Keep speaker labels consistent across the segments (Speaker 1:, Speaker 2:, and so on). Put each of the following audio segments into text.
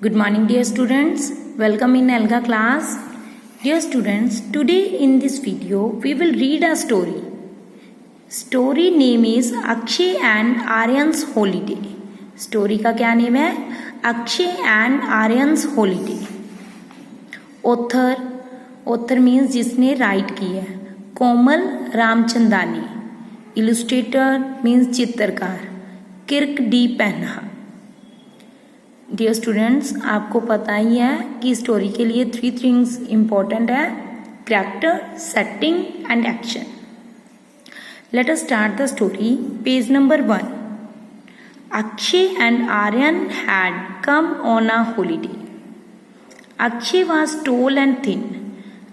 Speaker 1: Good morning, dear students. Welcome in Elga class. Dear students, today in this video we will read a story. Story name is Akshay and Aryan's Holiday. Story का क्या name है? Akshay and Aryan's holiday. Author means जिसने write की है, Komal Ramchandani. Illustrator means चित्रकार, Kirk D Penha. Dear students, आपको पता ही है कि स्टोरी के लिए 3 थिंग्स इंपॉर्टेंट है: character, setting and action. Let us start the story. Page number 1. Akshay and Aryan had come on a holiday. Akshay was tall and thin.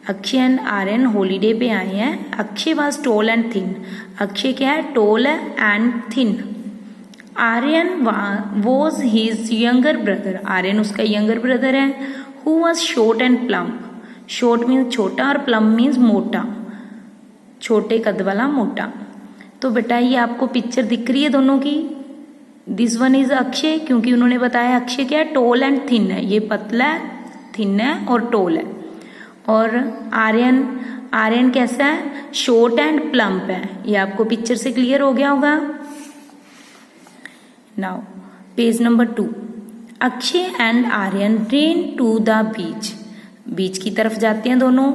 Speaker 1: Akshay and Aryan holiday पे आए हैं. Akshay was tall and thin. Akshay क्या है? टॉल है and thin. Aryan was his younger brother. Aryan उसका younger brother है. Who was short and plump. Short means छोटा और प्लम्प मीन्स मोटा, छोटे कद वाला, मोटा. तो बेटा ये आपको पिक्चर दिख रही है दोनों की. दिस वन इज अक्षय, क्योंकि उन्होंने बताया अक्षय क्या है? टॉल एंड थिन है. ये पतला है, थिन है और टॉल है. और आर्यन कैसा है? शॉर्ट एंड प्लम्प है. ये आपको पिक्चर से क्लियर हो गया होगा. Now page number 2. Akshay and Aryan ran to the beach. Beach की तरफ जाते हैं दोनों.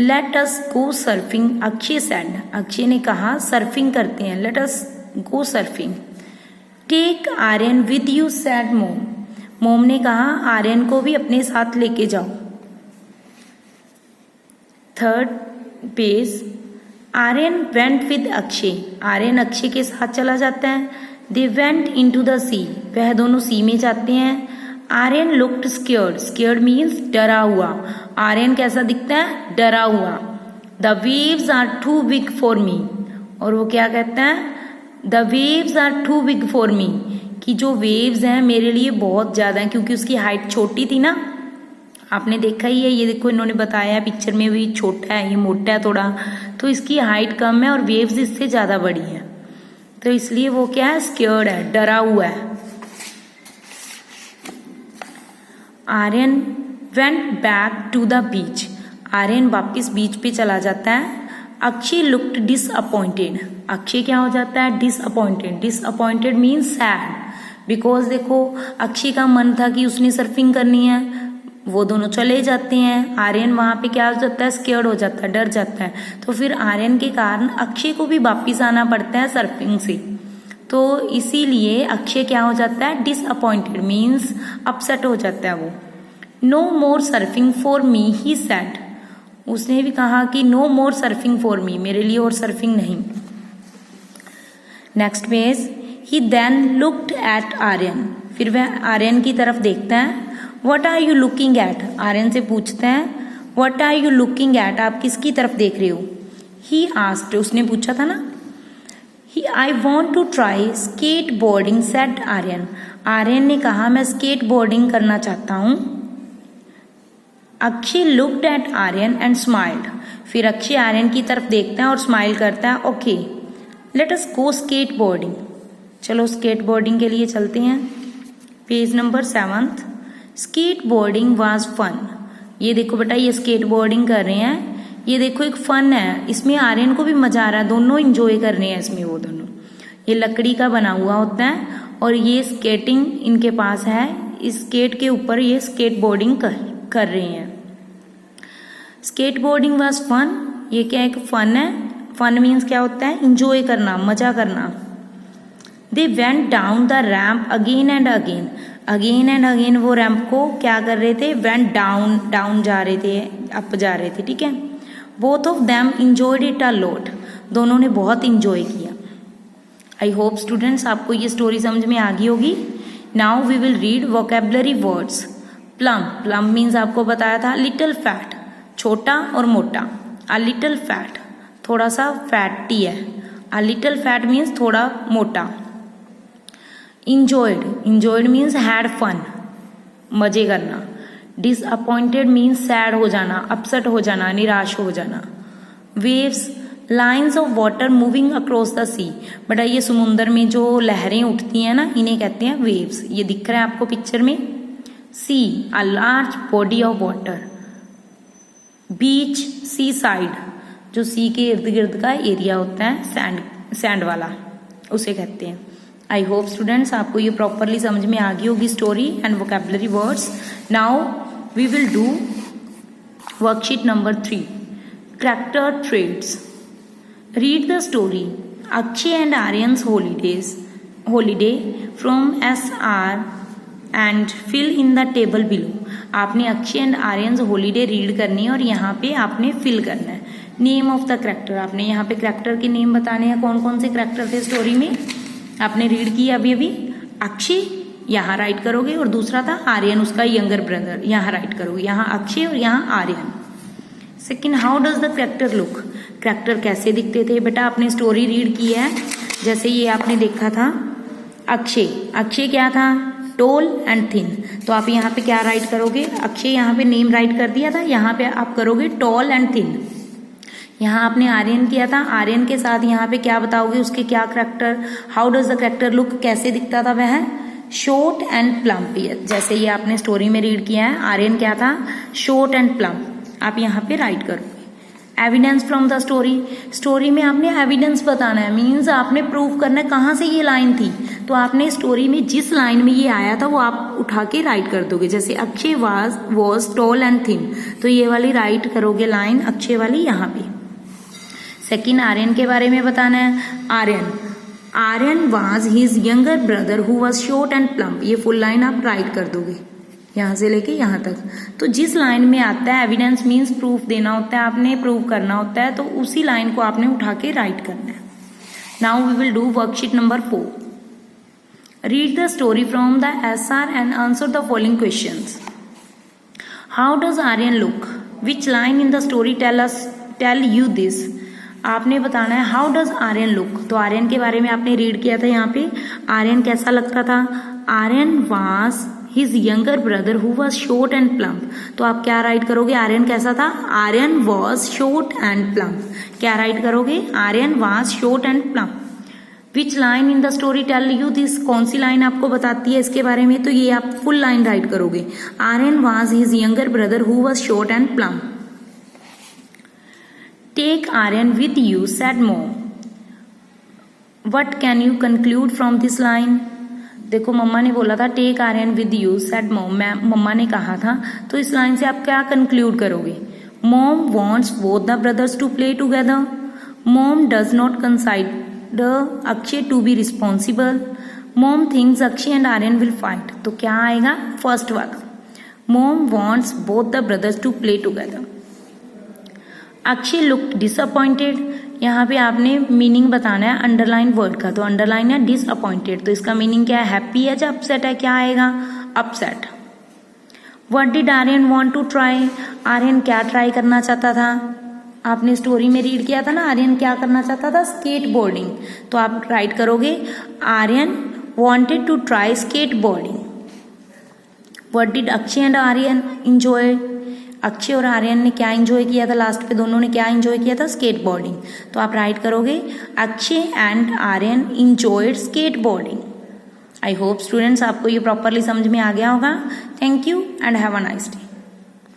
Speaker 1: Let us go surfing, Akshay said. Akshay ने कहा सर्फिंग करते हैं. Let us go surfing. Take Aryan with you said mom. Mom ने कहा आर्यन को भी अपने साथ लेके जाओ. 3rd page. Aryan went with Akshay. Aryan Akshay के साथ चला जाता है. They went into the sea. वह दोनों सी में जाते हैं. Aryan looked scared. Scared means डरा हुआ. आर्यन कैसा दिखता है? डरा हुआ. The waves are too big for me. और वो क्या कहता है? The waves are too big for me, कि जो वेव्स हैं मेरे लिए बहुत ज्यादा हैं, क्योंकि उसकी हाइट छोटी थी ना. आपने देखा ही है. ये देखो इन्होंने बताया पिक्चर में भी छोटा है, ये मोटा है थोड़ा, तो इसकी हाइट कम है और वेव्स इससे ज्यादा बड़ी है. तो इसलिए वो क्या है? स्केयर्ड है, डरा हुआ है. Aryan went back to the beach. Aryan वापिस बीच पे चला जाता है. Akshay looked disappointed. अक्षय क्या हो जाता है? Disappointed. Disappointed means sad, because देखो अक्षय का मन था कि उसने सर्फिंग करनी है. वो दोनों चले जाते हैं. आर्यन वहां पे क्या हो जाता है? स्केयर्ड हो जाता है, डर जाता है. तो फिर आर्यन के कारण अक्षय को भी वापिस आना पड़ता है सर्फिंग से. तो इसीलिए अक्षय क्या हो जाता है? डिसअपॉइंटेड मीन्स अपसेट हो जाता है वो. No more surfing for me he said. उसने भी कहा कि no more surfing for me, मेरे लिए और सर्फिंग नहीं. Next page. He then looked at Aryan. फिर वह आर्यन की तरफ देखता है. What are you looking at. Aryan से पूछते हैं what are you looking at, आप किसकी तरफ देख रहे हो? He asked. उसने पूछा था ना. He I want to try skateboarding said Aryan. Aryan ने कहा मैं स्केट बोर्डिंग करना चाहता हूं. Akshay looked at Aryan and smiled. फिर अक्षय आर्यन की तरफ देखता है और स्माइल करता है. Okay let us go skateboarding. चलो स्केट बोर्डिंग के लिए चलते हैं. Page number 7. Skateboarding was fun. ये देखो बेटा, ये स्केट बोर्डिंग कर रहे हैं. ये देखो एक फन है, इसमें आर्यन को भी मजा आ रहा है, दोनों इंजॉय कर रहे हैं इसमें वो दोनों. ये लकड़ी का बना हुआ होता है और ये स्केटिंग इनके पास है. इस स्केट के ऊपर ये स्केट बोर्डिंग कर रहे हैं. Skateboarding was fun. ये क्या एक फन है. फन मीन्स क्या होता है? इंजॉय करना, मजा करना. They went down the ramp again and again. Again and again वो रैम्प को क्या कर रहे थे? वेंट डाउन, डाउन जा रहे थे, अप जा रहे थे. ठीक है. Both of them enjoyed it a lot. दोनों ने बहुत इंजॉय किया. आई होप स्टूडेंट्स आपको ये स्टोरी समझ में आ गई होगी. Now we will read vocabulary words. Plum. Plum means आपको बताया था लिटिल फैट, छोटा और मोटा. अ लिटिल फैट, थोड़ा सा फैटी है. अ लिटिल फैट मीन्स थोड़ा मोटा. Enjoyed. Enjoyed means had fun, मजे करना. डिसअपॉइंटेड मीन्स सैड हो जाना, अपसेट हो जाना, निराश हो जाना. Waves. Lines of water moving across the sea. बेटा ये समुद्र में जो लहरें उठती हैं ना, इन्हें कहते हैं वेव्स. ये दिख रहा है आपको पिक्चर में. Sea a large body of water, beach seaside, जो सी के इर्द गिर्द का एरिया होता है सैंड वाला, उसे कहते हैं। आई होप स्टूडेंट्स आपको ये प्रॉपरली समझ में आ गई होगी story and vocabulary words. Now we will do worksheet number 3, character traits. Read the story Akshay and Aryan's holiday from SR and fill in the table below. आपने Akshay and Aryan's holiday read करनी है और यहाँ पे आपने फिल करना है। नेम ऑफ द कैरेक्टर, आपने यहाँ पे कैरेक्टर के नेम बताने हैं, कौन कौन से कैरेक्टर थे स्टोरी में, आपने रीड किया अभी। अक्षय यहाँ राइट करोगे और दूसरा था आर्यन, उसका यंगर ब्रदर, यहाँ राइट करोगे, यहाँ अक्षय और यहाँ Aryan. Second, how does the character look, character कैसे दिखते थे बेटा, आपने स्टोरी रीड की है। जैसे ये आपने देखा था अक्षय क्या था, टॉल एंड थिन, तो आप यहाँ पे क्या राइट करोगे, अक्षय यहाँ पे नेम राइट कर दिया था, यहाँ पे आप करोगे टॉल एंड थिन। यहाँ आपने आर्यन किया था, आर्यन के साथ यहाँ पे क्या बताओगे, उसके क्या character, how does the character look, कैसे दिखता था वह, शॉर्ट एंड प्लम्प। जैसे ये आपने स्टोरी में रीड किया है, आर्यन क्या था, शॉर्ट एंड प्लम्प, आप यहाँ पे राइट करोगे। Evidence from the story, story में आपने एविडेंस बताना है, मीन्स आपने प्रूव करना है कहाँ से ये लाइन थी, तो आपने स्टोरी में जिस लाइन में ये आया था वो आप उठा के राइट कर दोगे। जैसे Akshay was tall and thin, तो ये वाली राइट करोगे लाइन, अक्षय वाली यहाँ पे। सेकेंड, आर्यन के बारे में बताना है, Aryan was his younger brother who was short and plump, ये फुल लाइन आप राइट कर दोगे यहाँ से लेके यहाँ तक। तो जिस लाइन में आता है एविडेंस मीन्स प्रूफ देना होता है, आपने प्रूव करना होता है, तो उसी लाइन को आपने उठा के राइट करना है। Now we will do worksheet number 4, read the story from the SR and answer the following questions. How does Aryan look, which line in the story tell you this, आपने बताना है हाउ डज आर्यन लुक, तो आर्यन के बारे में आपने read किया था, यहाँ पे आर्यन कैसा लगता था, Aryan was his younger brother who was short and plump, तो आप क्या राइट करोगे, आर्यन कैसा था, Aryan was short and plump, क्या राइट करोगे, Aryan was short and plump. Which line in the story tell you this, कौन सी लाइन आपको बताती है इसके बारे में, तो ये आप फुल लाइन राइट करोगे, Aryan was his younger brother who was short and plump. Take Aryan with you said mom, what can you conclude from this line, देखो मम्मा ने बोला था take Aryan with you said mom, मम्मा ने कहा था, तो इस लाइन से आप क्या कंक्लूड करोगे, mom wants both the brothers to play together, mom does not consider Akshay to be responsible, mom thinks Akshay and Aryan will fight, तो क्या आएगा फर्स्ट वाला, mom wants both the brothers to play together. Akshay look disappointed, यहाँ पे आपने meaning बताना है underline word का, तो अंडरलाइन है डिसअपॉइंटेड, तो इसका मीनिंग क्या है, हैप्पी है या अपसेट है, क्या आएगा upset. What did Aryan want to try, Aryan क्या ट्राई करना चाहता था, आपने स्टोरी में रीड किया था ना, आर्यन क्या करना चाहता था, स्केट बोर्डिंग, तो आप राइट करोगे Aryan wanted to try skateboarding. What did Akshay and Aryan enjoy, Akshay और आर्यन ने क्या एंजॉय किया था, लास्ट पे दोनों ने क्या एंजॉय किया था, स्केट बोर्डिंग, तो आप राइट करोगे Akshay and Aryan enjoyed skateboarding. I hope students आपको ये प्रॉपरली समझ में आ गया होगा। Thank you and have a nice day.